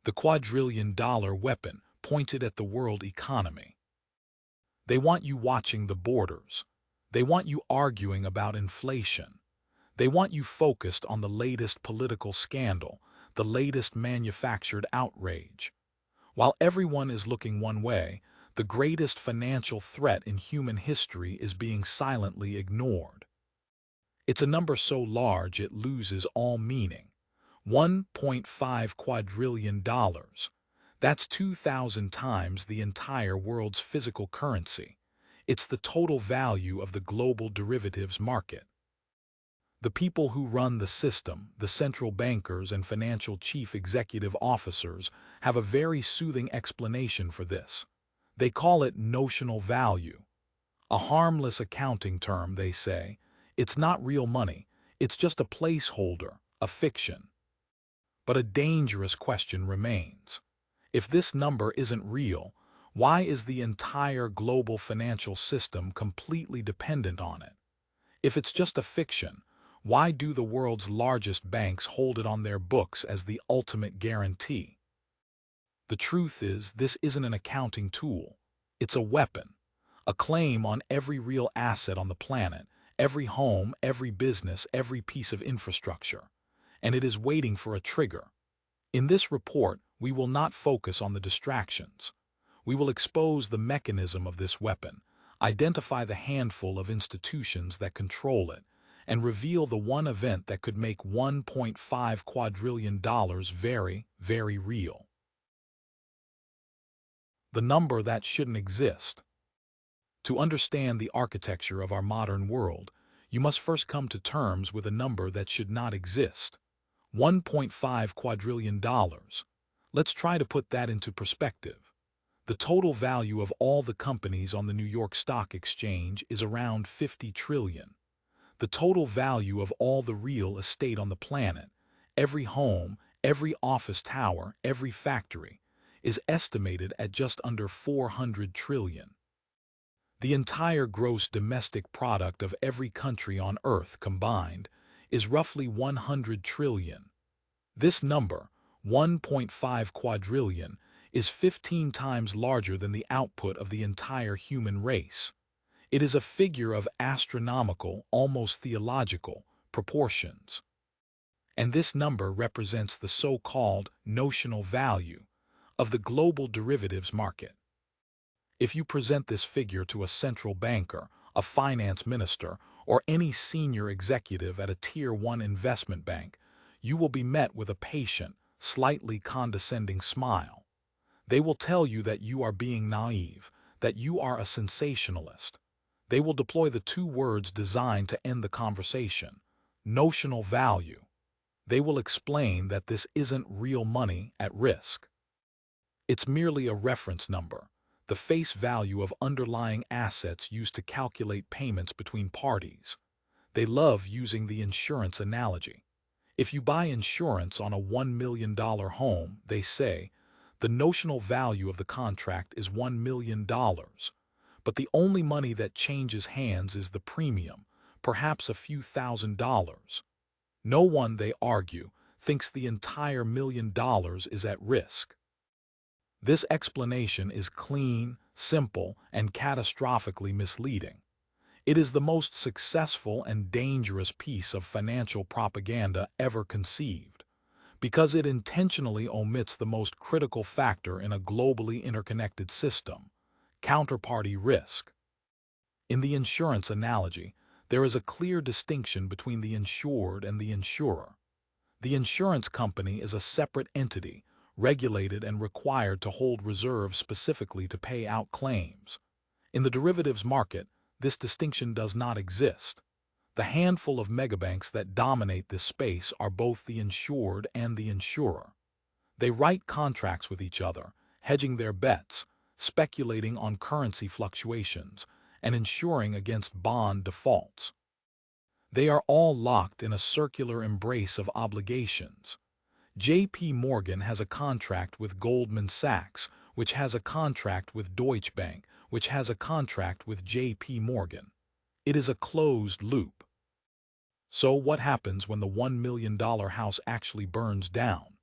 the quadrillion-dollar weapon pointed at the world economy. They want you watching the borders. They want you arguing about inflation. They want you focused on the latest political scandal, the latest manufactured outrage. While everyone is looking one way, the greatest financial threat in human history is being silently ignored. It's a number so large it loses all meaning. $1.5 quadrillion. That's 2,000 times the entire world's physical currency. It's the total value of the global derivatives market. The people who run the system, the central bankers and financial chief executive officers, have a very soothing explanation for this. They call it notional value. A harmless accounting term, they say. It's not real money. It's just a placeholder, a fiction. But a dangerous question remains. If this number isn't real, why is the entire global financial system completely dependent on it? If it's just a fiction, why do the world's largest banks hold it on their books as the ultimate guarantee? The truth is, this isn't an accounting tool. It's a weapon, a claim on every real asset on the planet, every home, every business, every piece of infrastructure. And it is waiting for a trigger. In this report, we will not focus on the distractions. We will expose the mechanism of this weapon, identify the handful of institutions that control it, and reveal the one event that could make $1.5 quadrillion very, very real. The number that shouldn't exist. To understand the architecture of our modern world, you must first come to terms with a number that should not exist. $1.5 quadrillion. Let's try to put that into perspective. The total value of all the companies on the New York Stock Exchange is around 50 trillion. The total value of all the real estate on the planet, every home, every office tower, every factory, is estimated at just under 400 trillion. The entire gross domestic product of every country on Earth combined is roughly 100 trillion. This number, 1.5 quadrillion, is 15 times larger than the output of the entire human race. It is a figure of astronomical, almost theological, proportions. And this number represents the so-called notional value of the global derivatives market. If you present this figure to a central banker, a finance minister, or any senior executive at a Tier 1 investment bank, you will be met with a patient, slightly condescending smile. They will tell you that you are being naive, that you are a sensationalist. They will deploy the two words designed to end the conversation: notional value. They will explain that this isn't real money at risk. It's merely a reference number, the face value of underlying assets used to calculate payments between parties. They love using the insurance analogy. If you buy insurance on a $1 million home, they say, the notional value of the contract is $1 million. But the only money that changes hands is the premium, perhaps a few $1,000s. No one, they argue, thinks the entire $1 million is at risk. This explanation is clean, simple, and catastrophically misleading. It is the most successful and dangerous piece of financial propaganda ever conceived, because it intentionally omits the most critical factor in a globally interconnected system: counterparty risk. In the insurance analogy, there is a clear distinction between the insured and the insurer. The insurance company is a separate entity, regulated and required to hold reserves specifically to pay out claims. In the derivatives market, this distinction does not exist. The handful of megabanks that dominate this space are both the insured and the insurer. They write contracts with each other, hedging their bets, speculating on currency fluctuations, and insuring against bond defaults. They are all locked in a circular embrace of obligations. J.P. Morgan has a contract with Goldman Sachs, which has a contract with Deutsche Bank, which has a contract with J.P. Morgan. It is a closed loop. So what happens when the $1 million house actually burns down?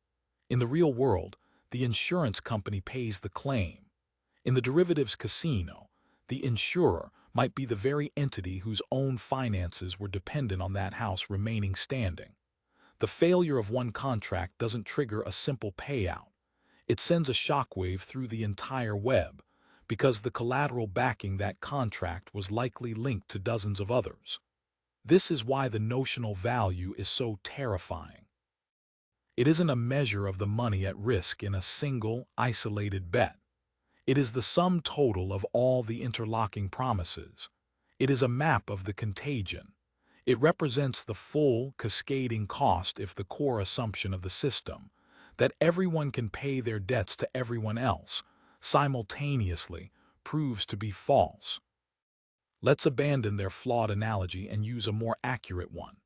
In the real world, the insurance company pays the claim. In the derivatives casino, the insurer might be the very entity whose own finances were dependent on that house remaining standing. The failure of one contract doesn't trigger a simple payout. It sends a shockwave through the entire web, because the collateral backing that contract was likely linked to dozens of others. This is why the notional value is so terrifying. It isn't a measure of the money at risk in a single, isolated bet. It is the sum total of all the interlocking promises. It is a map of the contagion. It represents the full, cascading cost if the core assumption of the system, that everyone can pay their debts to everyone else, simultaneously, proves to be false. Let's abandon their flawed analogy and use a more accurate one.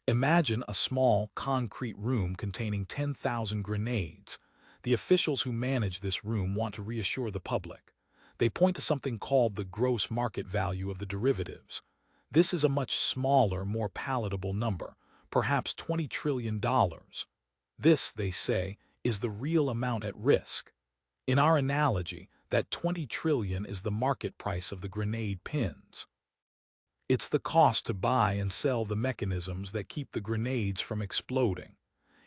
Imagine a small, concrete room containing 10,000 grenades. The officials who manage this room want to reassure the public. They point to something called the gross market value of the derivatives. This is a much smaller, more palatable number, perhaps $20 trillion. This, they say, is the real amount at risk. In our analogy, that 20 trillion is the market price of the grenade pins. It's the cost to buy and sell the mechanisms that keep the grenades from exploding.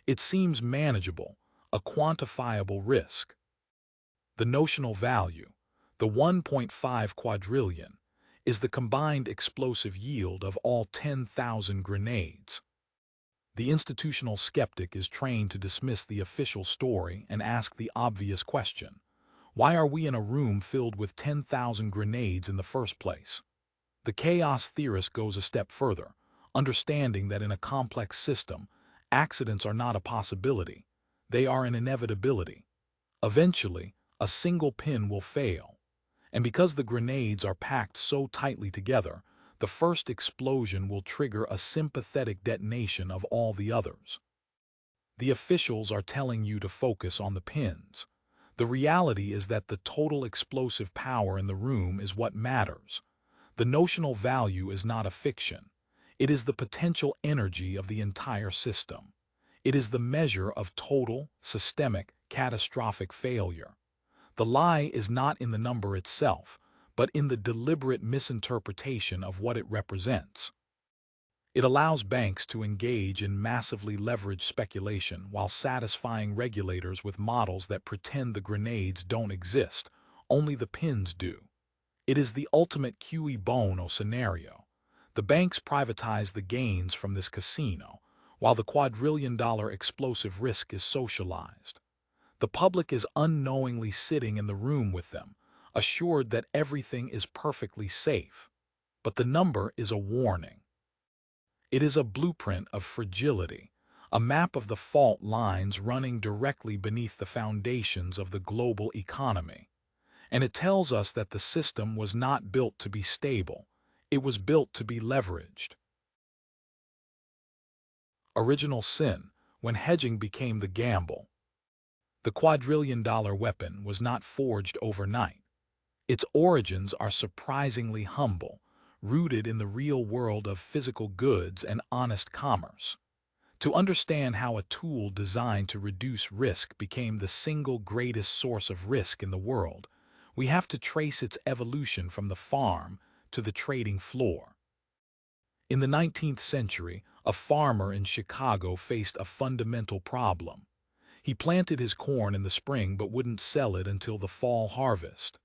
It seems manageable, a quantifiable risk. The notional value, the 1.5 quadrillion, is the combined explosive yield of all 10,000 grenades. The institutional skeptic is trained to dismiss the official story and ask the obvious question: why are we in a room filled with 10,000 grenades in the first place? The chaos theorist goes a step further, understanding that in a complex system, accidents are not a possibility, they are an inevitability. Eventually, a single pin will fail, and because the grenades are packed so tightly together, the first explosion will trigger a sympathetic detonation of all the others. The officials are telling you to focus on the pins. The reality is that the total explosive power in the room is what matters. The notional value is not a fiction. It is the potential energy of the entire system. It is the measure of total, systemic, catastrophic failure. The lie is not in the number itself, but in the deliberate misinterpretation of what it represents. It allows banks to engage in massively leveraged speculation while satisfying regulators with models that pretend the grenades don't exist, only the pins do. It is the ultimate cui bono scenario. The banks privatize the gains from this casino, while the quadrillion-dollar explosive risk is socialized. The public is unknowingly sitting in the room with them, assured that everything is perfectly safe. But the number is a warning. It is a blueprint of fragility, a map of the fault lines running directly beneath the foundations of the global economy. And it tells us that the system was not built to be stable. It was built to be leveraged. Original sin, when hedging became the gamble. The quadrillion-dollar weapon was not forged overnight. Its origins are surprisingly humble, rooted in the real world of physical goods and honest commerce. To understand how a tool designed to reduce risk became the single greatest source of risk in the world, we have to trace its evolution from the farm to the trading floor. In the 19th century, a farmer in Chicago faced a fundamental problem. He planted his corn in the spring but wouldn't sell it until the fall harvest.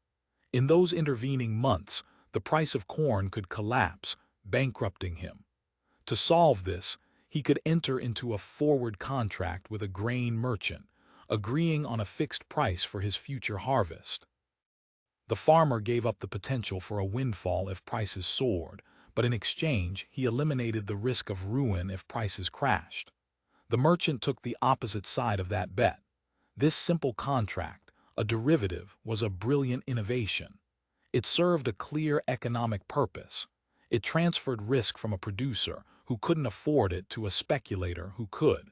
In those intervening months, the price of corn could collapse, bankrupting him. To solve this, he could enter into a forward contract with a grain merchant, agreeing on a fixed price for his future harvest. The farmer gave up the potential for a windfall if prices soared, but in exchange, he eliminated the risk of ruin if prices crashed. The merchant took the opposite side of that bet. This simple contract, a derivative, was a brilliant innovation. It served a clear economic purpose. It transferred risk from a producer who couldn't afford it to a speculator who could.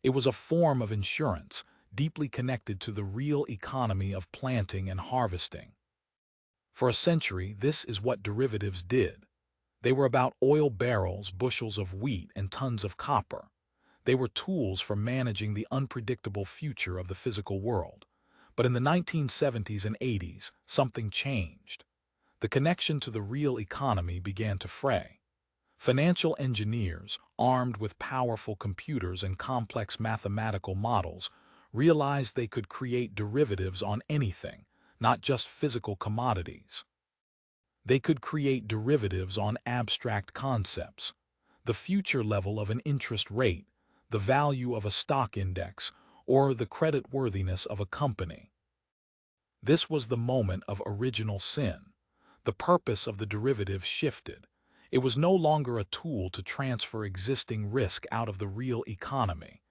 It was a form of insurance, deeply connected to the real economy of planting and harvesting. For a century, this is what derivatives did. They were about oil barrels, bushels of wheat, and tons of copper. They were tools for managing the unpredictable future of the physical world. But in the 1970s and 80s, something changed. The connection to the real economy began to fray. Financial engineers, armed with powerful computers and complex mathematical models, realized they could create derivatives on anything, not just physical commodities. They could create derivatives on abstract concepts, the future level of an interest rate, the value of a stock index, or the creditworthiness of a company. This was the moment of original sin. The purpose of the derivative shifted. It was no longer a tool to transfer existing risk out of the real economy.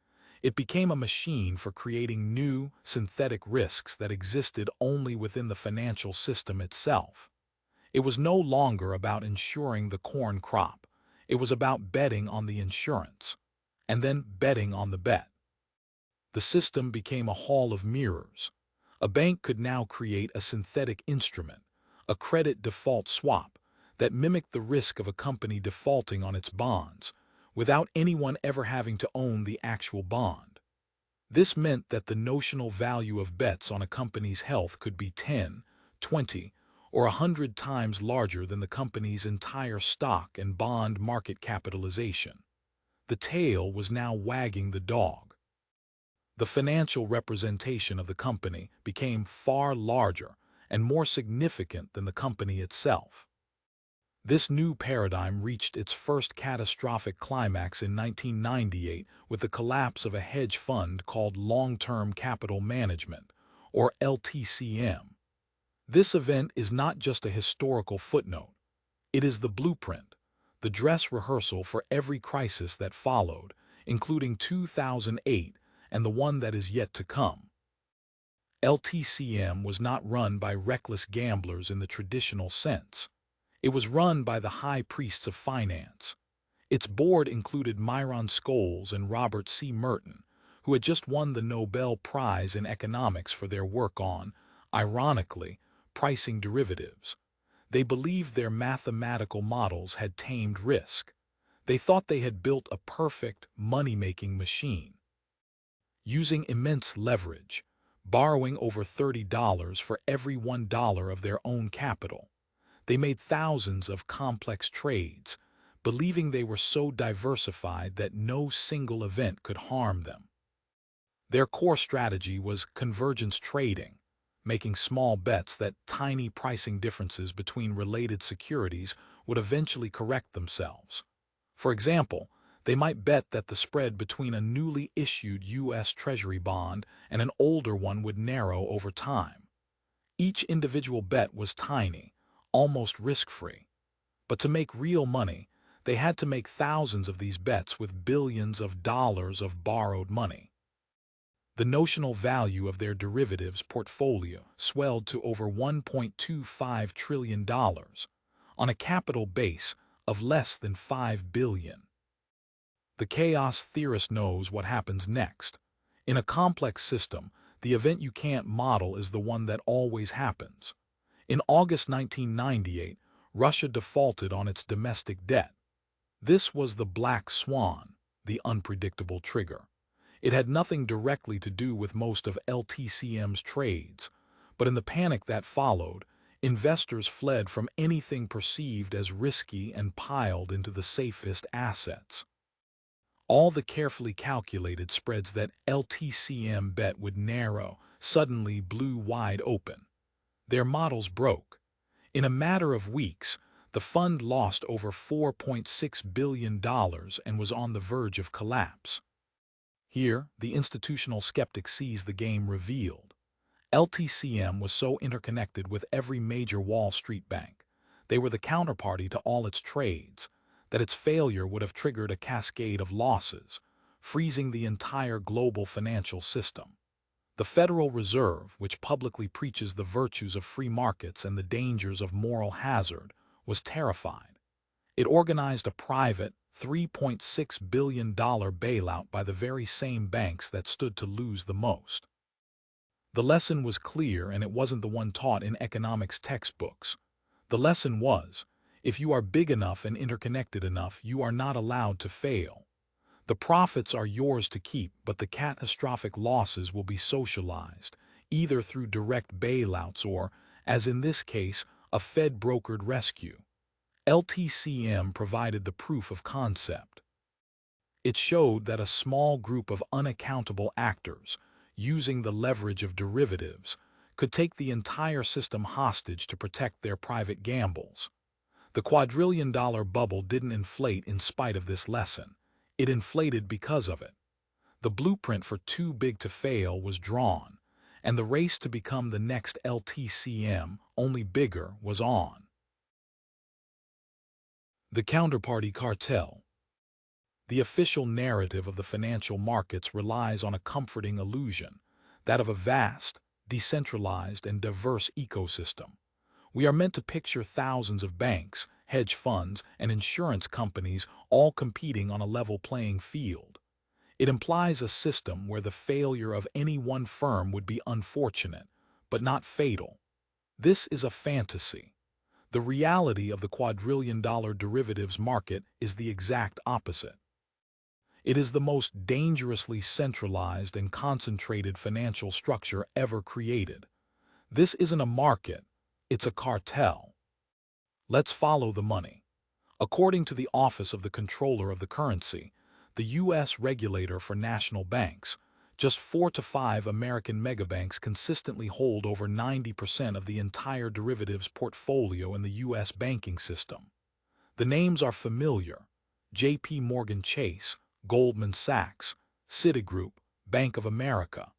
It became a machine for creating new, synthetic risks that existed only within the financial system itself. It was no longer about insuring the corn crop. It was about betting on the insurance, and then betting on the bet. The system became a hall of mirrors. A bank could now create a synthetic instrument, a credit default swap, that mimicked the risk of a company defaulting on its bonds, without anyone ever having to own the actual bond. This meant that the notional value of bets on a company's health could be 10, 20, or 100 times larger than the company's entire stock and bond market capitalization. The tail was now wagging the dog. The financial representation of the company became far larger and more significant than the company itself. This new paradigm reached its first catastrophic climax in 1998 with the collapse of a hedge fund called Long-Term Capital Management, or LTCM. This event is not just a historical footnote. It is the blueprint, the dress rehearsal for every crisis that followed, including 2008 and the one that is yet to come. LTCM was not run by reckless gamblers in the traditional sense. It was run by the high priests of finance. Its board included Myron Scholes and Robert C. Merton, who had just won the Nobel Prize in economics for their work on, ironically, pricing derivatives. They believed their mathematical models had tamed risk. They thought they had built a perfect, money-making machine. Using immense leverage, borrowing over $30 for every $1 of their own capital, they made thousands of complex trades, believing they were so diversified that no single event could harm them. Their core strategy was convergence trading, making small bets that tiny pricing differences between related securities would eventually correct themselves. For example, they might bet that the spread between a newly issued U.S. Treasury bond and an older one would narrow over time. Each individual bet was tiny, almost risk-free. But to make real money, they had to make thousands of these bets with billions of dollars of borrowed money. The notional value of their derivatives portfolio swelled to over $1.25 trillion on a capital base of less than $5 billion. The chaos theorist knows what happens next. In a complex system, the event you can't model is the one that always happens. In August 1998, Russia defaulted on its domestic debt. This was the black swan, the unpredictable trigger. It had nothing directly to do with most of LTCM's trades, but in the panic that followed, investors fled from anything perceived as risky and piled into the safest assets. All the carefully calculated spreads that LTCM bet would narrow suddenly blew wide open. Their models broke. In a matter of weeks, the fund lost over $4.6 billion and was on the verge of collapse. Here, the institutional skeptic sees the game revealed. LTCM was so interconnected with every major Wall Street bank, they were the counterparty to all its trades, that its failure would have triggered a cascade of losses, freezing the entire global financial system. The Federal Reserve, which publicly preaches the virtues of free markets and the dangers of moral hazard, was terrified. It organized a private, $3.6 billion bailout by the very same banks that stood to lose the most. The lesson was clear, and it wasn't the one taught in economics textbooks. The lesson was, if you are big enough and interconnected enough, you are not allowed to fail. The profits are yours to keep, but the catastrophic losses will be socialized, either through direct bailouts or, as in this case, a Fed-brokered rescue. LTCM provided the proof of concept. It showed that a small group of unaccountable actors, using the leverage of derivatives, could take the entire system hostage to protect their private gambles. The quadrillion-dollar bubble didn't inflate in spite of this lesson. It inflated because of it. The blueprint for too big to fail was drawn, and the race to become the next LTCM, only bigger, was on. The counterparty cartel. The official narrative of the financial markets relies on a comforting illusion, that of a vast, decentralized, and diverse ecosystem. We are meant to picture thousands of banks, hedge funds, and insurance companies all competing on a level playing field. It implies a system where the failure of any one firm would be unfortunate, but not fatal. This is a fantasy. The reality of the quadrillion-dollar derivatives market is the exact opposite. It is the most dangerously centralized and concentrated financial structure ever created. This isn't a market, it's a cartel. Let's follow the money. According to the Office of the Comptroller of the Currency, the U.S. regulator for national banks, just 4 to 5 American megabanks consistently hold over 90% of the entire derivatives portfolio in the U.S. banking system. The names are familiar: J.P. Morgan Chase, Goldman Sachs, Citigroup, Bank of America.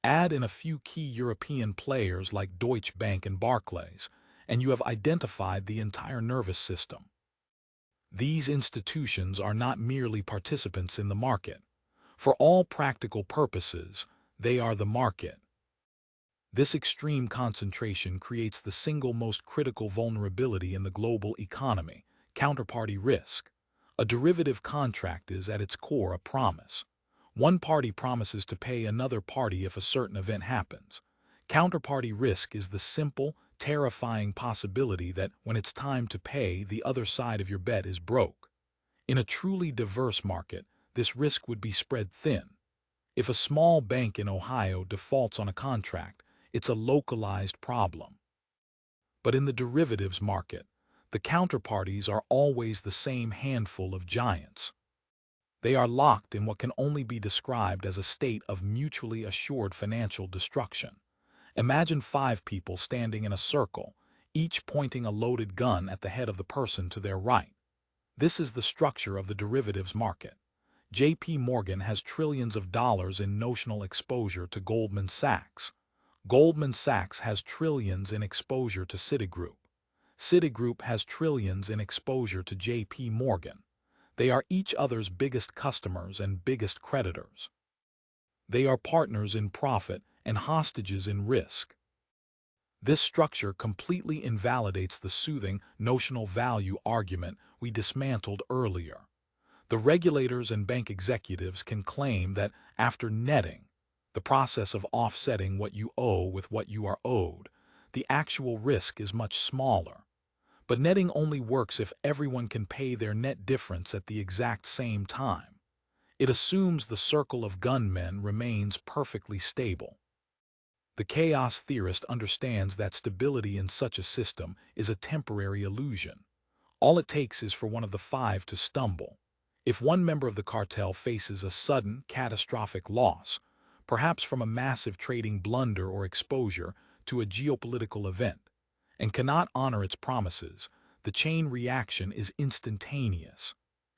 Add in a few key European players like Deutsche Bank and Barclays, and you have identified the entire nervous system. These institutions are not merely participants in the market. For all practical purposes, they are the market. This extreme concentration creates the single most critical vulnerability in the global economy: counterparty risk. A derivative contract is at its core a promise. One party promises to pay another party if a certain event happens. Counterparty risk is the simple, terrifying possibility that when it's time to pay, the other side of your bet is broke. In a truly diverse market, this risk would be spread thin. If a small bank in Ohio defaults on a contract, it's a localized problem. But in the derivatives market, the counterparties are always the same handful of giants. They are locked in what can only be described as a state of mutually assured financial destruction. Imagine 5 people standing in a circle, each pointing a loaded gun at the head of the person to their right. This is the structure of the derivatives market. J.P. Morgan has trillions of dollars in notional exposure to Goldman Sachs. Goldman Sachs has trillions in exposure to Citigroup. Citigroup has trillions in exposure to J.P. Morgan. They are each other's biggest customers and biggest creditors. They are partners in profit and hostages in risk. This structure completely invalidates the soothing notional value argument we dismantled earlier. The regulators and bank executives can claim that after netting, the process of offsetting what you owe with what you are owed, the actual risk is much smaller. But netting only works if everyone can pay their net difference at the exact same time. It assumes the circle of gunmen remains perfectly stable. The chaos theorist understands that stability in such a system is a temporary illusion. All it takes is for one of the 5 to stumble. If one member of the cartel faces a sudden, catastrophic loss, perhaps from a massive trading blunder or exposure to a geopolitical event, and cannot honor its promises, the chain reaction is instantaneous.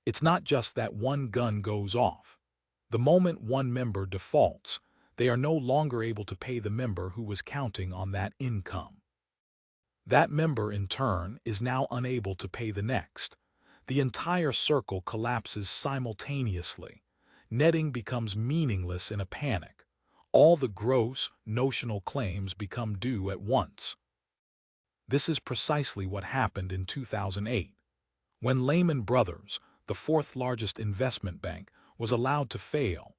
It's not just that one gun goes off. The moment one member defaults, they are no longer able to pay the member who was counting on that income. That member, in turn, is now unable to pay the next. The entire circle collapses simultaneously. Netting becomes meaningless in a panic. All the gross, notional claims become due at once. This is precisely what happened in 2008. When Lehman Brothers, the 4th largest investment bank, was allowed to fail,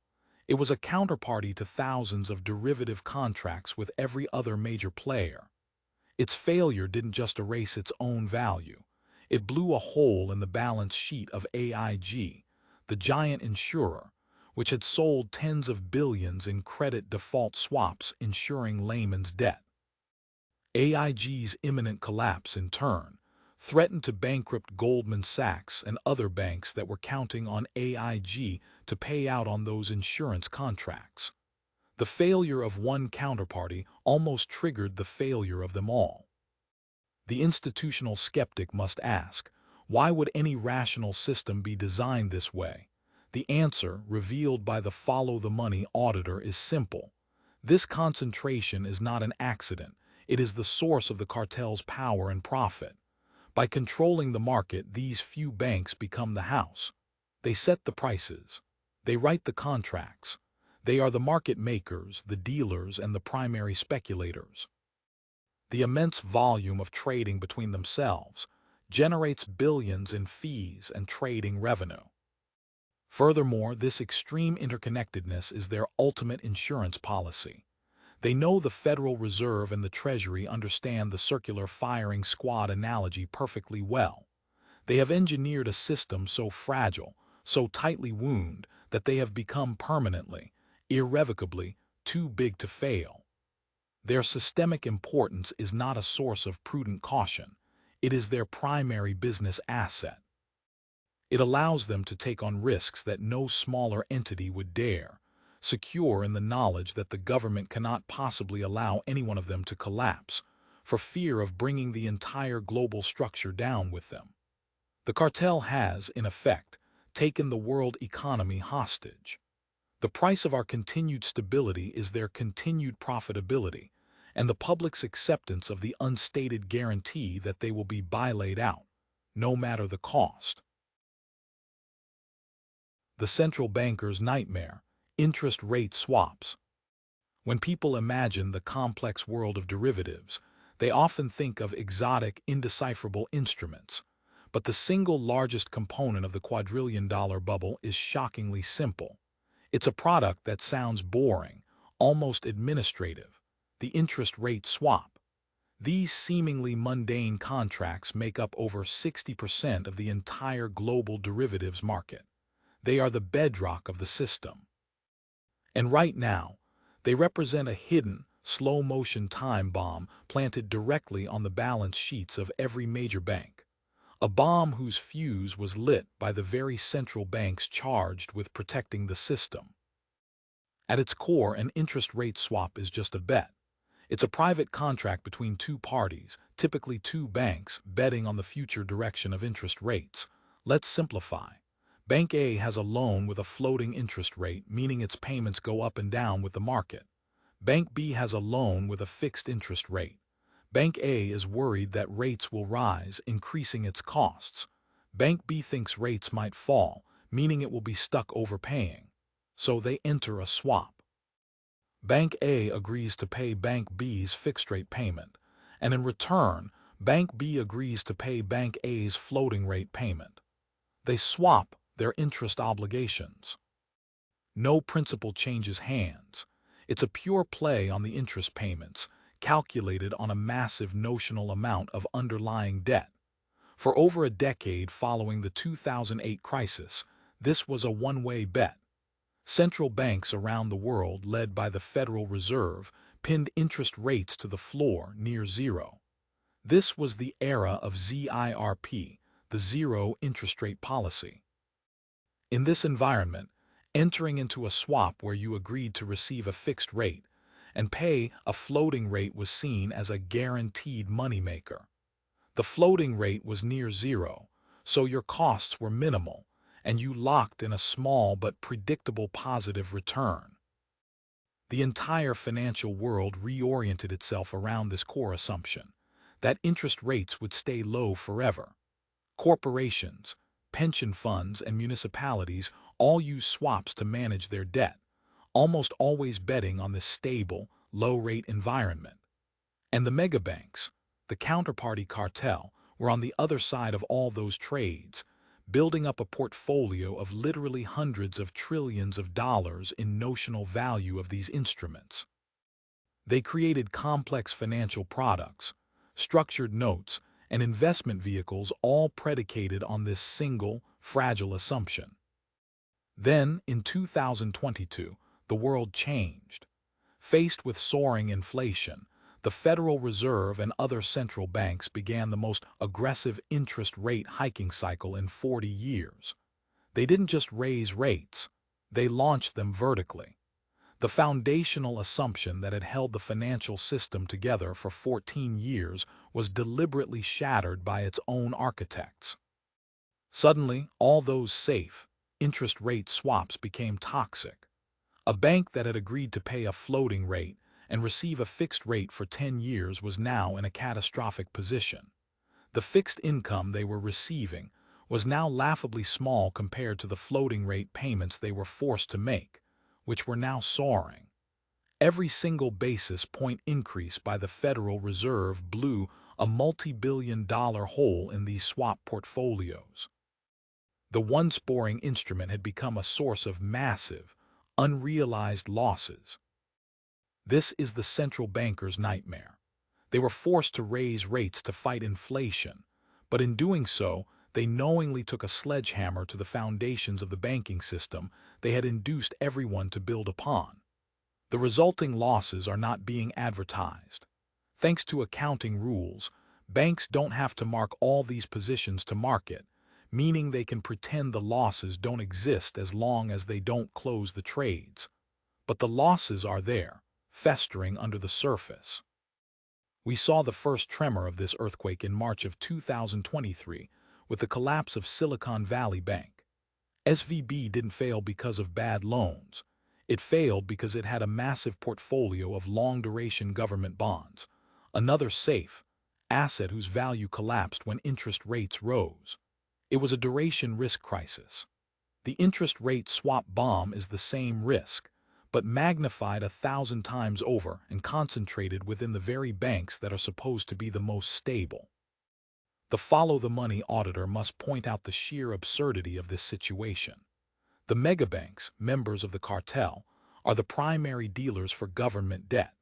it was a counterparty to thousands of derivative contracts with every other major player. Its failure didn't just erase its own value. It blew a hole in the balance sheet of AIG, the giant insurer, which had sold tens of billions in credit default swaps insuring Lehman's debt. AIG's imminent collapse, in turn, threatened to bankrupt Goldman Sachs and other banks that were counting on AIG to pay out on those insurance contracts. The failure of one counterparty almost triggered the failure of them all. The institutional skeptic must ask, why would any rational system be designed this way? The answer, revealed by the follow-the-money auditor, is simple. This concentration is not an accident. It is the source of the cartel's power and profit. By controlling the market, these few banks become the house. They set the prices. They write the contracts. They are the market makers, the dealers, and the primary speculators. The immense volume of trading between themselves generates billions in fees and trading revenue. Furthermore, this extreme interconnectedness is their ultimate insurance policy. They know the Federal Reserve and the Treasury understand the circular firing squad analogy perfectly well. They have engineered a system so fragile, so tightly wound, that they have become permanently, irrevocably, too big to fail. Their systemic importance is not a source of prudent caution. It is their primary business asset. It allows them to take on risks that no smaller entity would dare, secure in the knowledge that the government cannot possibly allow any one of them to collapse, for fear of bringing the entire global structure down with them. The cartel has, in effect, taken the world economy hostage. The price of our continued stability is their continued profitability, and the public's acceptance of the unstated guarantee that they will be bailout out, no matter the cost. The central banker's nightmare: interest rate swaps. When people imagine the complex world of derivatives, they often think of exotic, indecipherable instruments. But the single largest component of the quadrillion-dollar bubble is shockingly simple. It's a product that sounds boring, almost administrative: the interest rate swap. These seemingly mundane contracts make up over 60% of the entire global derivatives market. They are the bedrock of the system. And right now, they represent a hidden, slow-motion time bomb planted directly on the balance sheets of every major bank. A bomb whose fuse was lit by the very central banks charged with protecting the system. At its core, an interest rate swap is just a bet. It's a private contract between two parties, typically two banks, betting on the future direction of interest rates. Let's simplify. Bank A has a loan with a floating interest rate, meaning its payments go up and down with the market. Bank B has a loan with a fixed interest rate. Bank A is worried that rates will rise, increasing its costs. Bank B thinks rates might fall, meaning it will be stuck overpaying. So they enter a swap. Bank A agrees to pay Bank B's fixed-rate payment, and in return, Bank B agrees to pay Bank A's floating-rate payment. They swap their interest obligations. No principal changes hands. It's a pure play on the interest payments, calculated on a massive notional amount of underlying debt. For over a decade following the 2008 crisis, this was a one-way bet. Central banks around the world, led by the Federal Reserve, pinned interest rates to the floor near zero. This was the era of ZIRP, the zero interest rate policy. In this environment, entering into a swap where you agreed to receive a fixed rate and pay a floating rate was seen as a guaranteed moneymaker. The floating rate was near zero, so your costs were minimal, and you locked in a small but predictable positive return. The entire financial world reoriented itself around this core assumption, that interest rates would stay low forever. Corporations, pension funds, and municipalities all use swaps to manage their debt, almost always betting on this stable, low-rate environment. And the megabanks, the counterparty cartel, were on the other side of all those trades, building up a portfolio of literally hundreds of trillions of dollars in notional value of these instruments. They created complex financial products, structured notes, and investment vehicles, all predicated on this single, fragile assumption. Then, in 2022, the world changed. Faced with soaring inflation, the Federal Reserve and other central banks began the most aggressive interest rate hiking cycle in 40 years. They didn't just raise rates, they launched them vertically. The foundational assumption that had held the financial system together for 14 years was deliberately shattered by its own architects. Suddenly, all those safe, interest rate swaps became toxic. A bank that had agreed to pay a floating rate and receive a fixed rate for 10 years was now in a catastrophic position. The fixed income they were receiving was now laughably small compared to the floating rate payments they were forced to make, which were now soaring. Every single basis point increase by the Federal Reserve blew a multi-billion-dollar hole in these swap portfolios. The once-boring instrument had become a source of massive, unrealized losses. This is the central banker's nightmare. They were forced to raise rates to fight inflation, but in doing so, they knowingly took a sledgehammer to the foundations of the banking system they had induced everyone to build upon. The resulting losses are not being advertised. Thanks to accounting rules, banks don't have to mark all these positions to market, meaning they can pretend the losses don't exist as long as they don't close the trades. But the losses are there, festering under the surface. We saw the first tremor of this earthquake in March of 2023 with the collapse of Silicon Valley Bank. SVB didn't fail because of bad loans. It failed because it had a massive portfolio of long-duration government bonds, another safe asset whose value collapsed when interest rates rose. It was a duration risk crisis. The interest rate swap bomb is the same risk, but magnified 1,000 times over and concentrated within the very banks that are supposed to be the most stable. The follow-the-money auditor must point out the sheer absurdity of this situation. The megabanks, members of the cartel, are the primary dealers for government debt.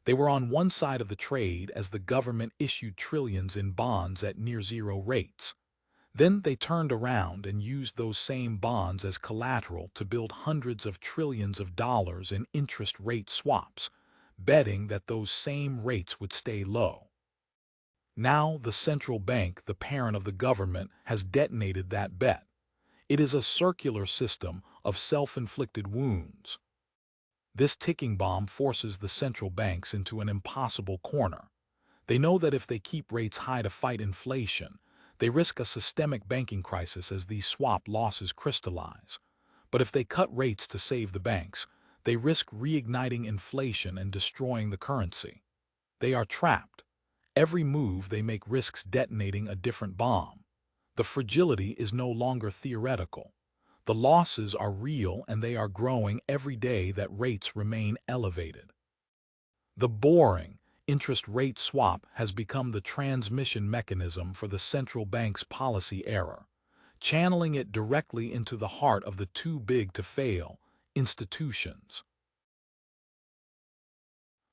They were on one side of the trade as the government issued trillions in bonds at near-zero rates. Then they turned around and used those same bonds as collateral to build hundreds of trillions of dollars in interest rate swaps, betting that those same rates would stay low. Now the central bank, the parent of the government, has detonated that bet. It is a circular system of self-inflicted wounds. This ticking bomb forces the central banks into an impossible corner. They know that if they keep rates high to fight inflation, they risk a systemic banking crisis as these swap losses crystallize. But if they cut rates to save the banks, they risk reigniting inflation and destroying the currency. They are trapped. Every move they make risks detonating a different bomb. The fragility is no longer theoretical. The losses are real and they are growing every day that rates remain elevated. The boring interest rate swap has become the transmission mechanism for the central bank's policy error, channeling it directly into the heart of the too-big-to-fail institutions.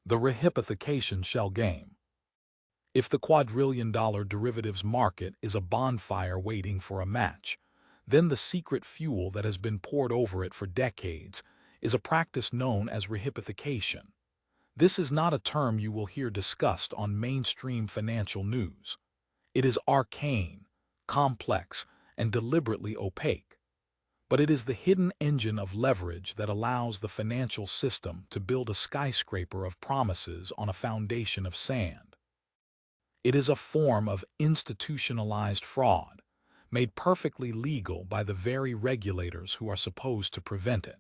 The rehypothecation shell game. If the quadrillion-dollar derivatives market is a bonfire waiting for a match, then the secret fuel that has been poured over it for decades is a practice known as rehypothecation. This is not a term you will hear discussed on mainstream financial news. It is arcane, complex, and deliberately opaque. But it is the hidden engine of leverage that allows the financial system to build a skyscraper of promises on a foundation of sand. It is a form of institutionalized fraud, made perfectly legal by the very regulators who are supposed to prevent it.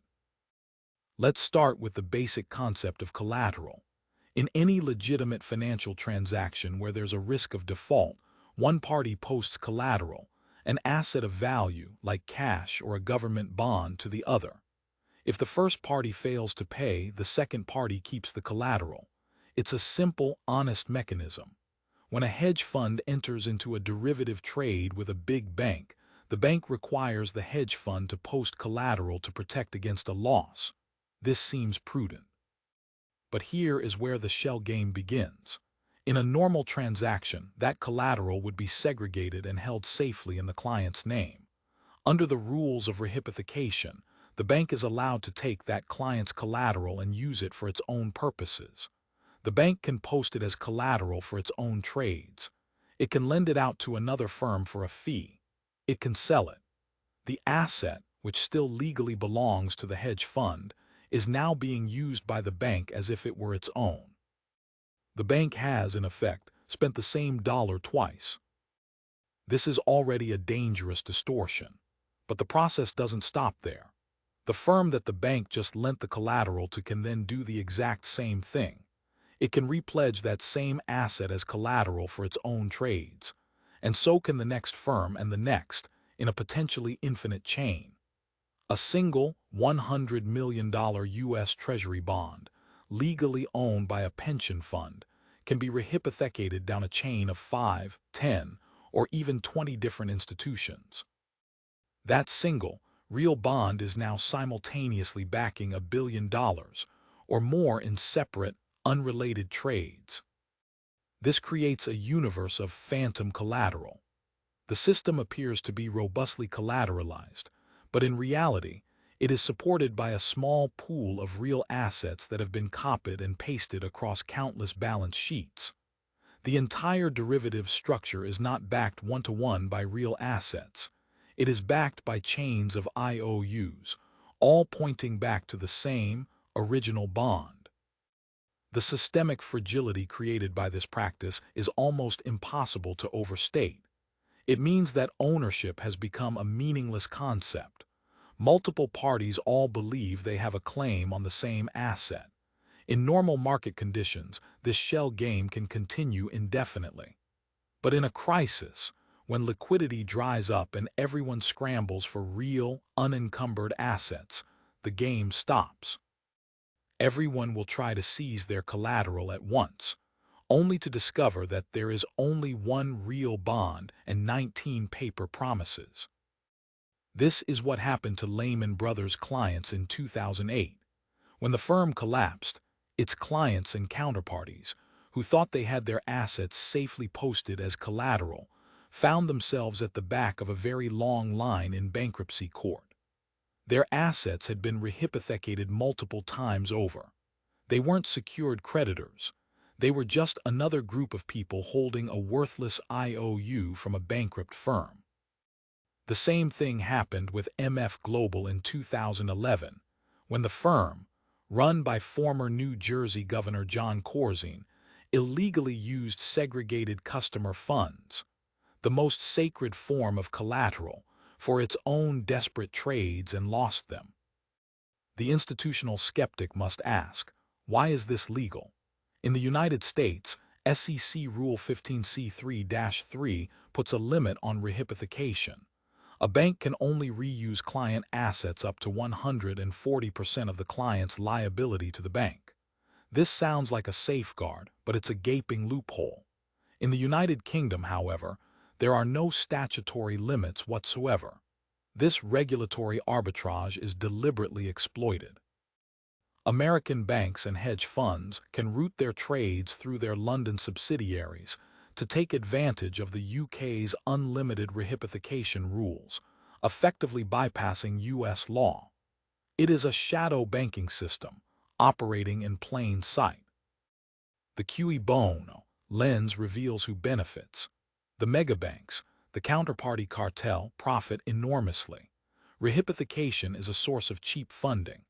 Let's start with the basic concept of collateral. In any legitimate financial transaction where there's a risk of default, one party posts collateral, an asset of value like cash or a government bond, to the other. If the first party fails to pay, the second party keeps the collateral. It's a simple, honest mechanism. When a hedge fund enters into a derivative trade with a big bank, the bank requires the hedge fund to post collateral to protect against a loss. This seems prudent. But here is where the shell game begins. In a normal transaction, that collateral would be segregated and held safely in the client's name. Under the rules of rehypothecation, the bank is allowed to take that client's collateral and use it for its own purposes. The bank can post it as collateral for its own trades. It can lend it out to another firm for a fee. It can sell it. The asset, which still legally belongs to the hedge fund, is now being used by the bank as if it were its own. The bank has, in effect, spent the same dollar twice. This is already a dangerous distortion. But the process doesn't stop there. The firm that the bank just lent the collateral to can then do the exact same thing. It can repledge that same asset as collateral for its own trades. And so can the next firm and the next, in a potentially infinite chain. A single $100 million U.S. Treasury bond, legally owned by a pension fund, can be rehypothecated down a chain of 5, 10, or even 20 different institutions. That single, real bond is now simultaneously backing $1 billion or more in separate, unrelated trades. This creates a universe of phantom collateral. The system appears to be robustly collateralized, but in reality, it is supported by a small pool of real assets that have been copied and pasted across countless balance sheets. The entire derivative structure is not backed one-to-one by real assets. It is backed by chains of IOUs, all pointing back to the same, original bond. The systemic fragility created by this practice is almost impossible to overstate. It means that ownership has become a meaningless concept. Multiple parties all believe they have a claim on the same asset. In normal market conditions, this shell game can continue indefinitely. But in a crisis, when liquidity dries up and everyone scrambles for real, unencumbered assets, the game stops. Everyone will try to seize their collateral at once, only to discover that there is only one real bond and 19 paper promises. This is what happened to Lehman Brothers clients in 2008. When the firm collapsed, its clients and counterparties, who thought they had their assets safely posted as collateral, found themselves at the back of a very long line in bankruptcy court. Their assets had been rehypothecated multiple times over. They weren't secured creditors. They were just another group of people holding a worthless IOU from a bankrupt firm. The same thing happened with MF Global in 2011, when the firm, run by former New Jersey Governor John Corzine, illegally used segregated customer funds, the most sacred form of collateral, for its own desperate trades and lost them. The institutional skeptic must ask, why is this legal? In the United States, SEC Rule 15C3-3 puts a limit on rehypothecation. A bank can only reuse client assets up to 140% of the client's liability to the bank. This sounds like a safeguard, but it's a gaping loophole. In the United Kingdom, however, there are no statutory limits whatsoever. This regulatory arbitrage is deliberately exploited. American banks and hedge funds can route their trades through their London subsidiaries to take advantage of the UK's unlimited rehypothecation rules, effectively bypassing US law. It is a shadow banking system, operating in plain sight. The QE bono lens reveals who benefits. The megabanks, the counterparty cartel, profit enormously. Rehypothecation is a source of cheap funding.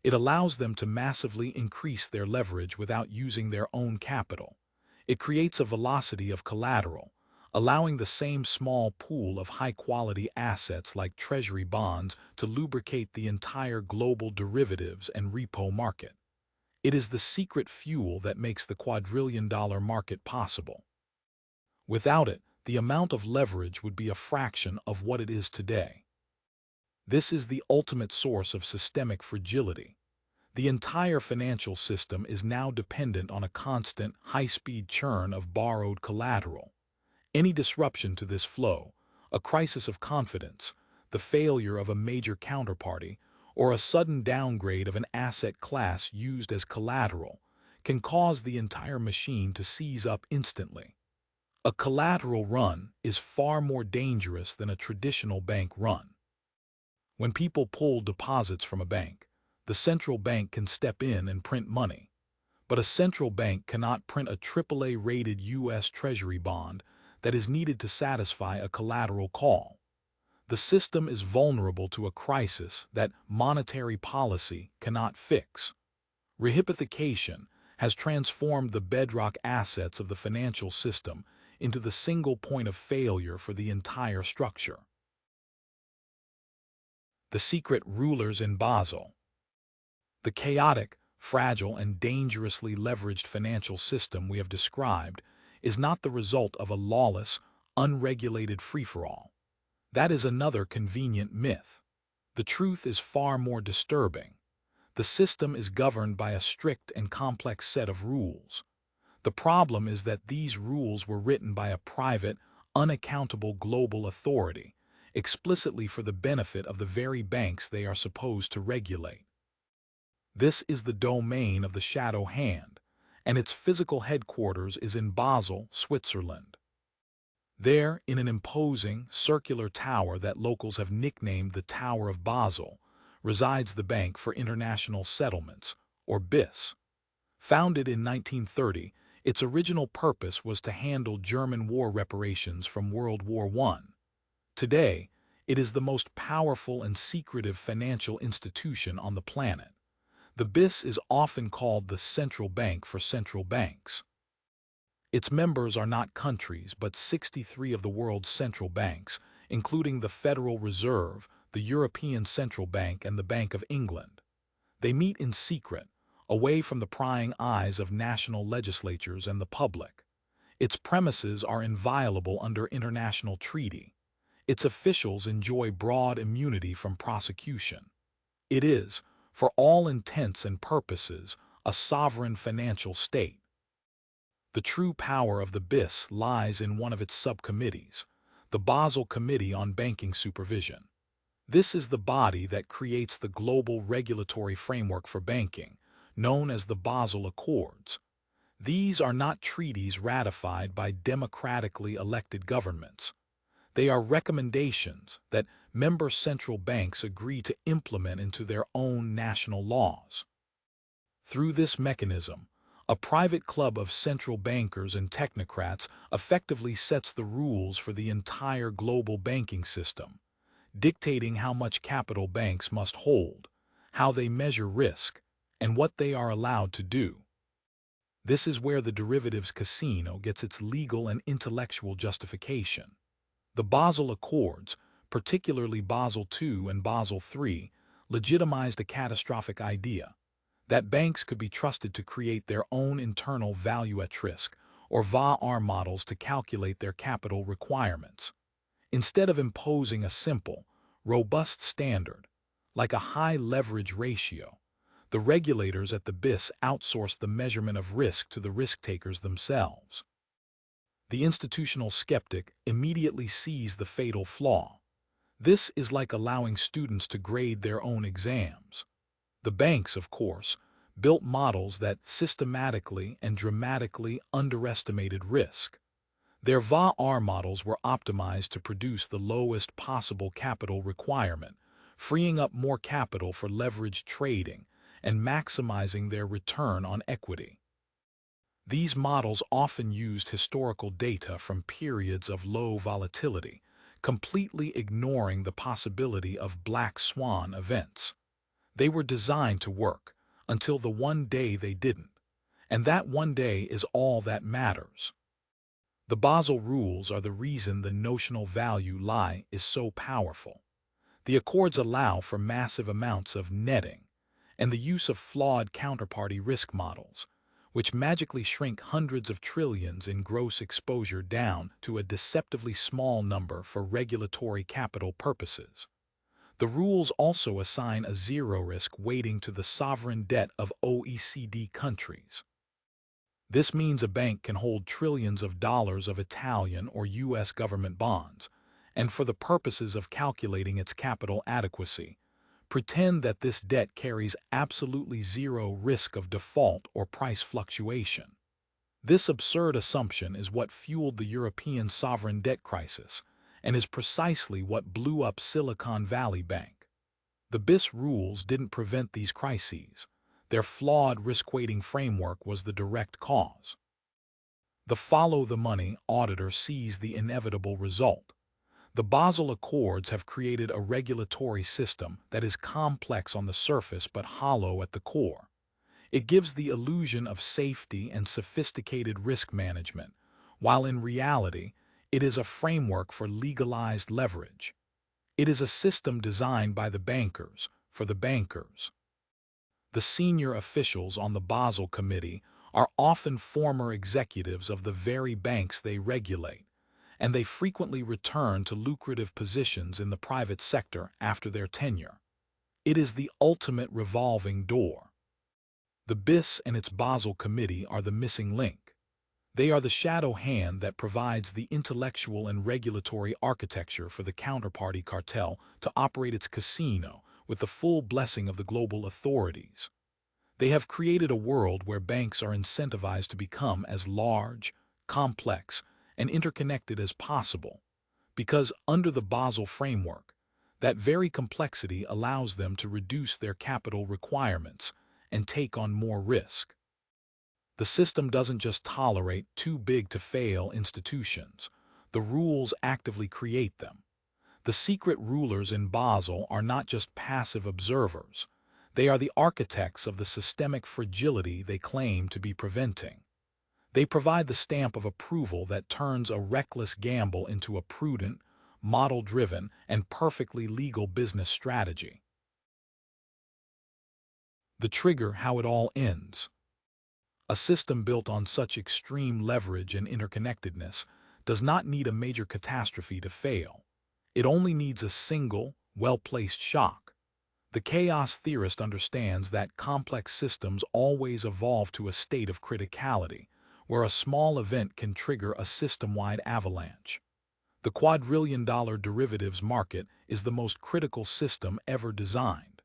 It allows them to massively increase their leverage without using their own capital. It creates a velocity of collateral, allowing the same small pool of high-quality assets like treasury bonds to lubricate the entire global derivatives and repo market. It is the secret fuel that makes the quadrillion-dollar market possible. Without it, the amount of leverage would be a fraction of what it is today. This is the ultimate source of systemic fragility. The entire financial system is now dependent on a constant, high-speed churn of borrowed collateral. Any disruption to this flow, a crisis of confidence, the failure of a major counterparty, or a sudden downgrade of an asset class used as collateral, can cause the entire machine to seize up instantly. A collateral run is far more dangerous than a traditional bank run. When people pull deposits from a bank, the central bank can step in and print money. But a central bank cannot print a AAA-rated U.S. Treasury bond that is needed to satisfy a collateral call. The system is vulnerable to a crisis that monetary policy cannot fix. Rehypothecation has transformed the bedrock assets of the financial system into the single point of failure for the entire structure. The secret rulers in Basel. The chaotic, fragile, and dangerously leveraged financial system we have described is not the result of a lawless, unregulated free-for-all. That is another convenient myth. The truth is far more disturbing. The system is governed by a strict and complex set of rules. The problem is that these rules were written by a private, unaccountable global authority, explicitly for the benefit of the very banks they are supposed to regulate. This is the domain of the shadow hand, and its physical headquarters is in Basel, Switzerland. There, in an imposing, circular tower that locals have nicknamed the Tower of Basel, resides the Bank for International Settlements, or BIS. Founded in 1930, its original purpose was to handle German war reparations from World War I. Today, it is the most powerful and secretive financial institution on the planet. The BIS is often called the central bank for central banks. Its members are not countries, but 63 of the world's central banks, including the Federal Reserve, the European Central Bank, and the Bank of England. They meet in secret, away from the prying eyes of national legislatures and the public. Its premises are inviolable under international treaty. Its officials enjoy broad immunity from prosecution. It is, for all intents and purposes, a sovereign financial state. The true power of the BIS lies in one of its subcommittees, the Basel Committee on Banking Supervision. This is the body that creates the global regulatory framework for banking, known as the Basel Accords. These are not treaties ratified by democratically elected governments. They are recommendations that member central banks agree to implement into their own national laws. Through this mechanism, a private club of central bankers and technocrats effectively sets the rules for the entire global banking system, dictating how much capital banks must hold, how they measure risk, and what they are allowed to do. This is where the derivatives casino gets its legal and intellectual justification. The Basel Accords, particularly Basel II and Basel III, legitimized a catastrophic idea that banks could be trusted to create their own internal value at risk, or VaR models to calculate their capital requirements. Instead of imposing a simple, robust standard, like a high leverage ratio, the regulators at the BIS outsourced the measurement of risk to the risk-takers themselves. The institutional skeptic immediately sees the fatal flaw. This is like allowing students to grade their own exams. The banks, of course, built models that systematically and dramatically underestimated risk. Their VaR models were optimized to produce the lowest possible capital requirement, freeing up more capital for leveraged trading and maximizing their return on equity. These models often used historical data from periods of low volatility, completely ignoring the possibility of black swan events. They were designed to work until the one day they didn't, and that one day is all that matters. The Basel rules are the reason the notional value lie is so powerful. The accords allow for massive amounts of netting and the use of flawed counterparty risk models, which magically shrink hundreds of trillions in gross exposure down to a deceptively small number for regulatory capital purposes. The rules also assign a zero-risk weighting to the sovereign debt of OECD countries. This means a bank can hold trillions of dollars of Italian or U.S. government bonds, and for the purposes of calculating its capital adequacy, pretend that this debt carries absolutely zero risk of default or price fluctuation. This absurd assumption is what fueled the European sovereign debt crisis and is precisely what blew up Silicon Valley Bank. The BIS rules didn't prevent these crises. Their flawed risk-weighting framework was the direct cause. The follow-the-money auditor sees the inevitable result. The Basel Accords have created a regulatory system that is complex on the surface but hollow at the core. It gives the illusion of safety and sophisticated risk management, while in reality, it is a framework for legalized leverage. It is a system designed by the bankers, for the bankers. The senior officials on the Basel Committee are often former executives of the very banks they regulate, and they frequently return to lucrative positions in the private sector after their tenure. It is the ultimate revolving door. The BIS and its Basel Committee are the missing link. They are the shadow hand that provides the intellectual and regulatory architecture for the counterparty cartel to operate its casino with the full blessing of the global authorities. They have created a world where banks are incentivized to become as large, complex, and interconnected as possible, because under the Basel framework, that very complexity allows them to reduce their capital requirements and take on more risk. The system doesn't just tolerate too-big-to-fail institutions. The rules actively create them. The secret rulers in Basel are not just passive observers. They are the architects of the systemic fragility they claim to be preventing. They provide the stamp of approval that turns a reckless gamble into a prudent, model-driven, and perfectly legal business strategy. The trigger: how it all ends. A system built on such extreme leverage and interconnectedness does not need a major catastrophe to fail. It only needs a single, well-placed shock. The chaos theorist understands that complex systems always evolve to a state of criticality, where a small event can trigger a system-wide avalanche. The quadrillion-dollar derivatives market is the most critical system ever designed.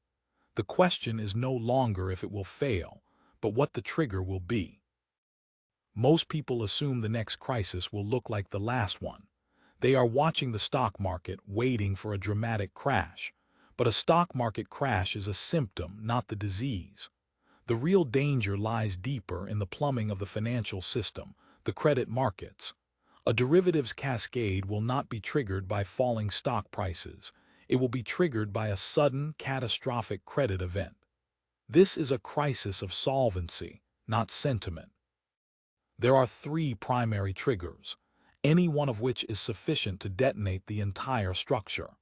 The question is no longer if it will fail, but what the trigger will be. Most people assume the next crisis will look like the last one. They are watching the stock market, waiting for a dramatic crash. But a stock market crash is a symptom, not the disease. The real danger lies deeper in the plumbing of the financial system, the credit markets. A derivatives cascade will not be triggered by falling stock prices. It will be triggered by a sudden, catastrophic credit event. This is a crisis of solvency, not sentiment. There are three primary triggers, any one of which is sufficient to detonate the entire structure.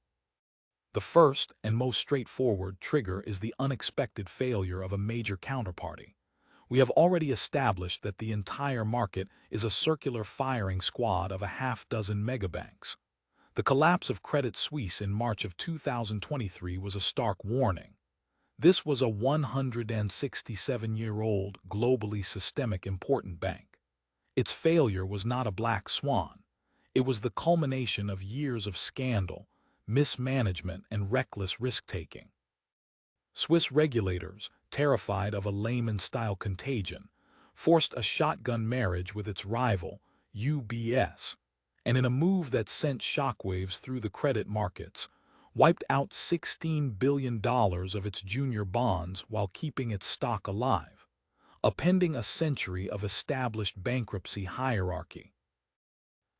The first and most straightforward trigger is the unexpected failure of a major counterparty. We have already established that the entire market is a circular firing squad of a half-dozen megabanks. The collapse of Credit Suisse in March of 2023 was a stark warning. This was a 167-year-old, globally systemic important bank. Its failure was not a black swan. It was the culmination of years of scandal, mismanagement, and reckless risk-taking. Swiss regulators, terrified of a Lehman-style contagion, forced a shotgun marriage with its rival, UBS, and in a move that sent shockwaves through the credit markets, wiped out $16 billion of its junior bonds while keeping its stock alive, appending a century of established bankruptcy hierarchy.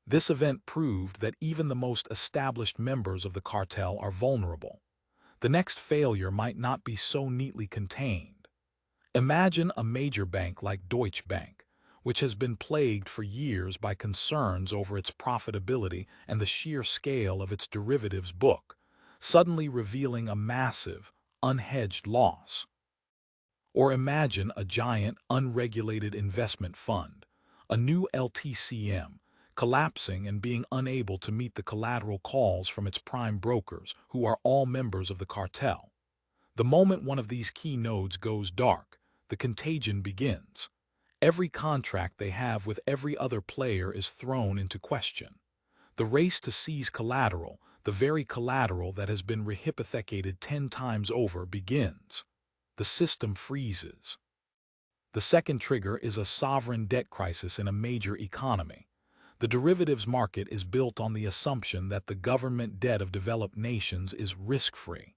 This event proved that even the most established members of the cartel are vulnerable. The next failure might not be so neatly contained. Imagine a major bank like Deutsche Bank, which has been plagued for years by concerns over its profitability and the sheer scale of its derivatives book, suddenly revealing a massive, unhedged loss. Or imagine a giant, unregulated investment fund, a new LTCM, collapsing and being unable to meet the collateral calls from its prime brokers, who are all members of the cartel. The moment one of these key nodes goes dark, the contagion begins. Every contract they have with every other player is thrown into question. The race to seize collateral, the very collateral that has been rehypothecated 10 times over, begins. The system freezes. The second trigger is a sovereign debt crisis in a major economy. The derivatives market is built on the assumption that the government debt of developed nations is risk-free.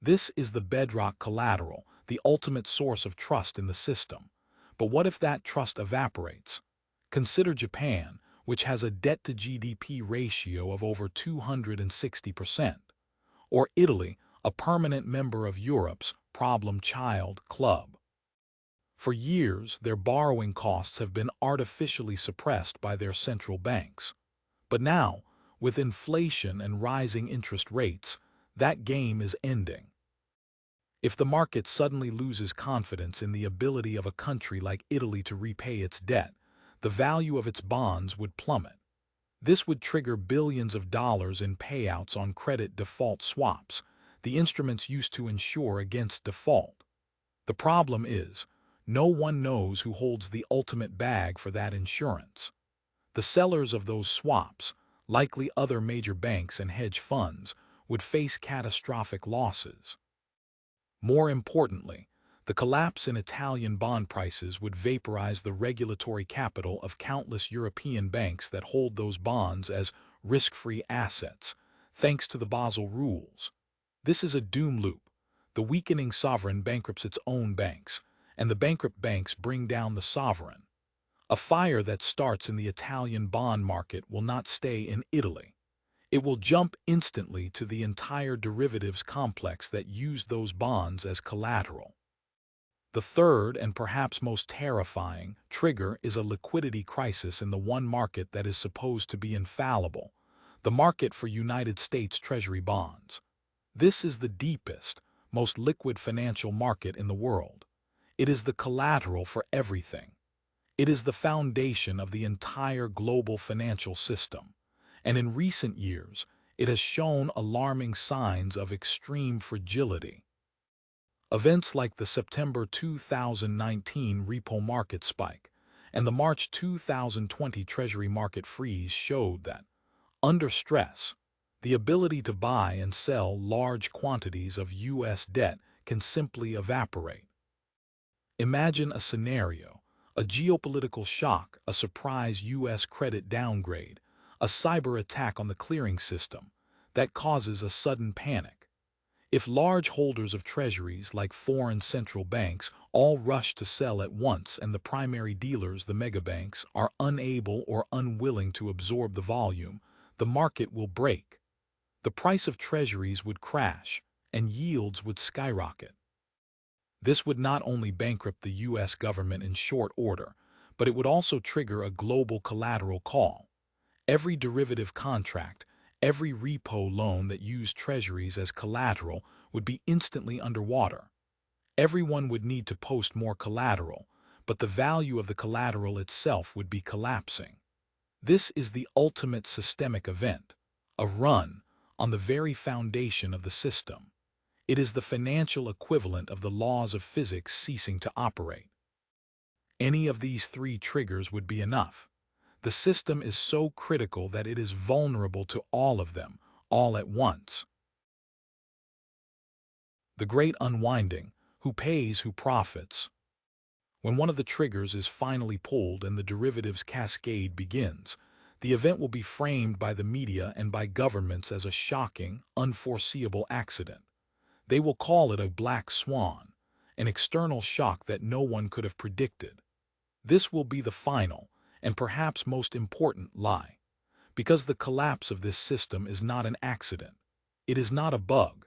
This is the bedrock collateral, the ultimate source of trust in the system. But what if that trust evaporates? Consider Japan, which has a debt-to-GDP ratio of over 260%, or Italy, a permanent member of Europe's problem child club. For years, their borrowing costs have been artificially suppressed by their central banks. But now, with inflation and rising interest rates, that game is ending. If the market suddenly loses confidence in the ability of a country like Italy to repay its debt, the value of its bonds would plummet. This would trigger billions of dollars in payouts on credit default swaps, the instruments used to insure against default. The problem is, no one knows who holds the ultimate bag for that insurance. The sellers of those swaps, likely other major banks and hedge funds, would face catastrophic losses. More importantly, the collapse in Italian bond prices would vaporize the regulatory capital of countless European banks that hold those bonds as risk-free assets, thanks to the Basel rules. This is a doom loop. The weakening sovereign bankrupts its own banks, and the bankrupt banks bring down the sovereign. A fire that starts in the Italian bond market will not stay in Italy. It will jump instantly to the entire derivatives complex that used those bonds as collateral. The third and perhaps most terrifying trigger is a liquidity crisis in the one market that is supposed to be infallible, the market for United States Treasury bonds. This is the deepest, most liquid financial market in the world. It is the collateral for everything. It is the foundation of the entire global financial system. And in recent years, it has shown alarming signs of extreme fragility. Events like the September 2019 repo market spike and the March 2020 Treasury market freeze showed that, under stress, the ability to buy and sell large quantities of U.S. debt can simply evaporate. Imagine a scenario: a geopolitical shock, a surprise U.S. credit downgrade, a cyber attack on the clearing system that causes a sudden panic. If large holders of treasuries like foreign central banks all rush to sell at once and the primary dealers, the megabanks, are unable or unwilling to absorb the volume, the market will break. The price of treasuries would crash and yields would skyrocket. This would not only bankrupt the U.S. government in short order, but it would also trigger a global collateral call. Every derivative contract, every repo loan that used treasuries as collateral would be instantly underwater. Everyone would need to post more collateral, but the value of the collateral itself would be collapsing. This is the ultimate systemic event, a run on the very foundation of the system. It is the financial equivalent of the laws of physics ceasing to operate. Any of these three triggers would be enough. The system is so critical that it is vulnerable to all of them, all at once. The great unwinding: who pays, who profits? When one of the triggers is finally pulled and the derivatives cascade begins, the event will be framed by the media and by governments as a shocking, unforeseeable accident. They will call it a black swan, an external shock that no one could have predicted. This will be the final, and perhaps most important, lie. Because the collapse of this system is not an accident. It is not a bug.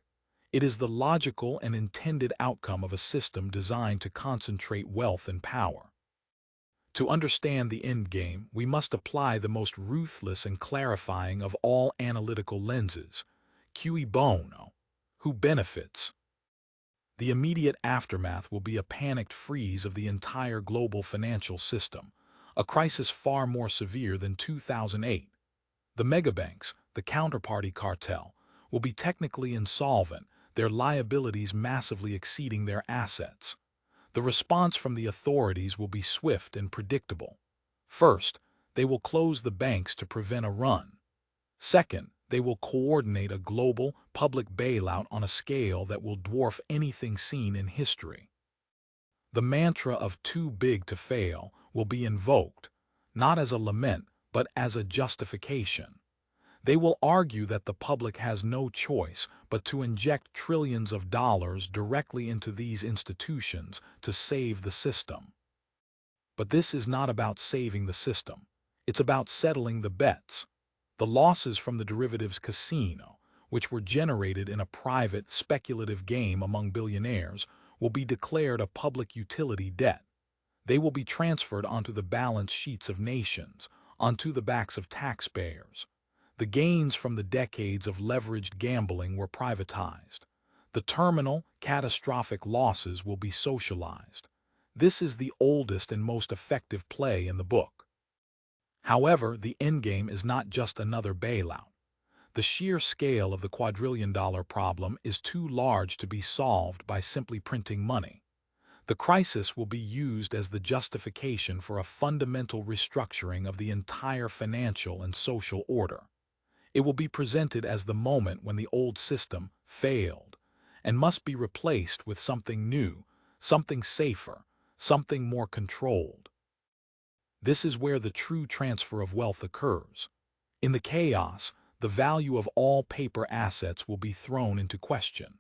It is the logical and intended outcome of a system designed to concentrate wealth and power. To understand the endgame, we must apply the most ruthless and clarifying of all analytical lenses: cui bono? Who benefits? The immediate aftermath will be a panicked freeze of the entire global financial system, a crisis far more severe than 2008. The megabanks, the counterparty cartel, will be technically insolvent, their liabilities massively exceeding their assets. The response from the authorities will be swift and predictable. First, they will close the banks to prevent a run. Second, they will coordinate a global, public bailout on a scale that will dwarf anything seen in history. The mantra of "too big to fail" will be invoked, not as a lament, but as a justification. They will argue that the public has no choice but to inject trillions of dollars directly into these institutions to save the system. But this is not about saving the system. It's about settling the bets. The losses from the derivatives casino, which were generated in a private, speculative game among billionaires, will be declared a public utility debt. They will be transferred onto the balance sheets of nations, onto the backs of taxpayers. The gains from the decades of leveraged gambling were privatized. The terminal, catastrophic losses will be socialized. This is the oldest and most effective play in the book. However, the endgame is not just another bailout. The sheer scale of the quadrillion-dollar problem is too large to be solved by simply printing money. The crisis will be used as the justification for a fundamental restructuring of the entire financial and social order. It will be presented as the moment when the old system failed and must be replaced with something new, something safer, something more controlled. This is where the true transfer of wealth occurs. In the chaos, the value of all paper assets will be thrown into question.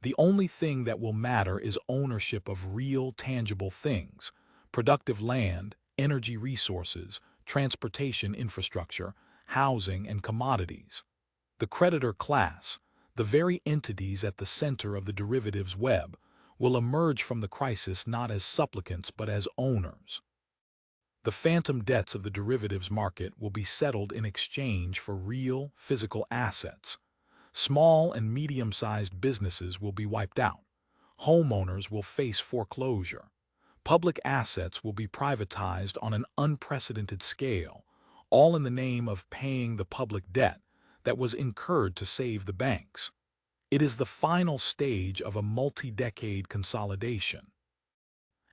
The only thing that will matter is ownership of real, tangible things: productive land, energy resources, transportation infrastructure, housing, and commodities. The creditor class, the very entities at the center of the derivatives web, will emerge from the crisis not as supplicants but as owners. The phantom debts of the derivatives market will be settled in exchange for real, physical assets. Small and medium-sized businesses will be wiped out. Homeowners will face foreclosure. Public assets will be privatized on an unprecedented scale, all in the name of paying the public debt that was incurred to save the banks. It is the final stage of a multi-decade consolidation.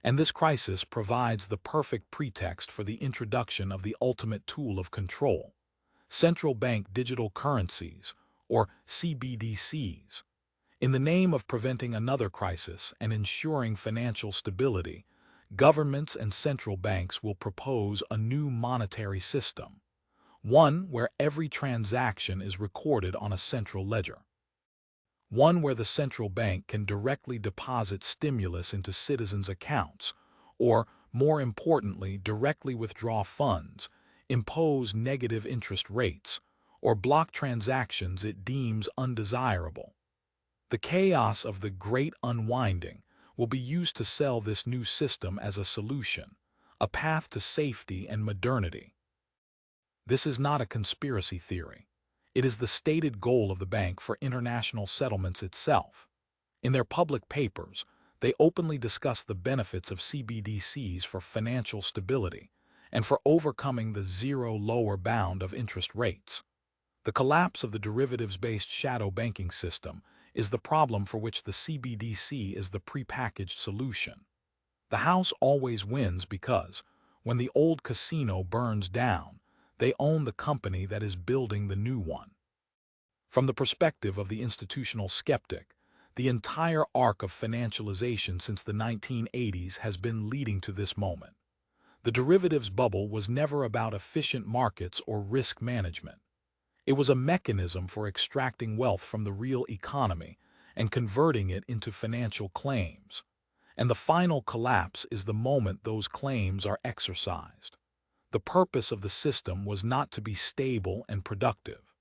And this crisis provides the perfect pretext for the introduction of the ultimate tool of control: central bank digital currencies, or CBDCs. In the name of preventing another crisis and ensuring financial stability, governments and central banks will propose a new monetary system, one where every transaction is recorded on a central ledger, one where the central bank can directly deposit stimulus into citizens' accounts, or, more importantly, directly withdraw funds, impose negative interest rates, or block transactions it deems undesirable. The chaos of the Great Unwinding will be used to sell this new system as a solution, a path to safety and modernity. This is not a conspiracy theory. It is the stated goal of the Bank for International Settlements itself. In their public papers, they openly discuss the benefits of CBDCs for financial stability and for overcoming the zero lower bound of interest rates. The collapse of the derivatives-based shadow banking system is the problem for which the CBDC is the prepackaged solution. The house always wins because, when the old casino burns down, they own the company that is building the new one. From the perspective of the institutional skeptic, the entire arc of financialization since the 1980s has been leading to this moment. The derivatives bubble was never about efficient markets or risk management. It was a mechanism for extracting wealth from the real economy and converting it into financial claims. And the final collapse is the moment those claims are exercised. The purpose of the system was not to be stable and productive.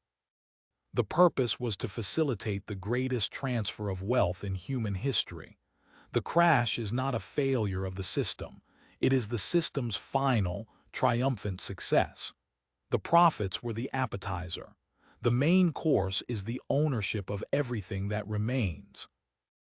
The purpose was to facilitate the greatest transfer of wealth in human history. The crash is not a failure of the system. It is the system's final, triumphant success. The profits were the appetizer. The main course is the ownership of everything that remains.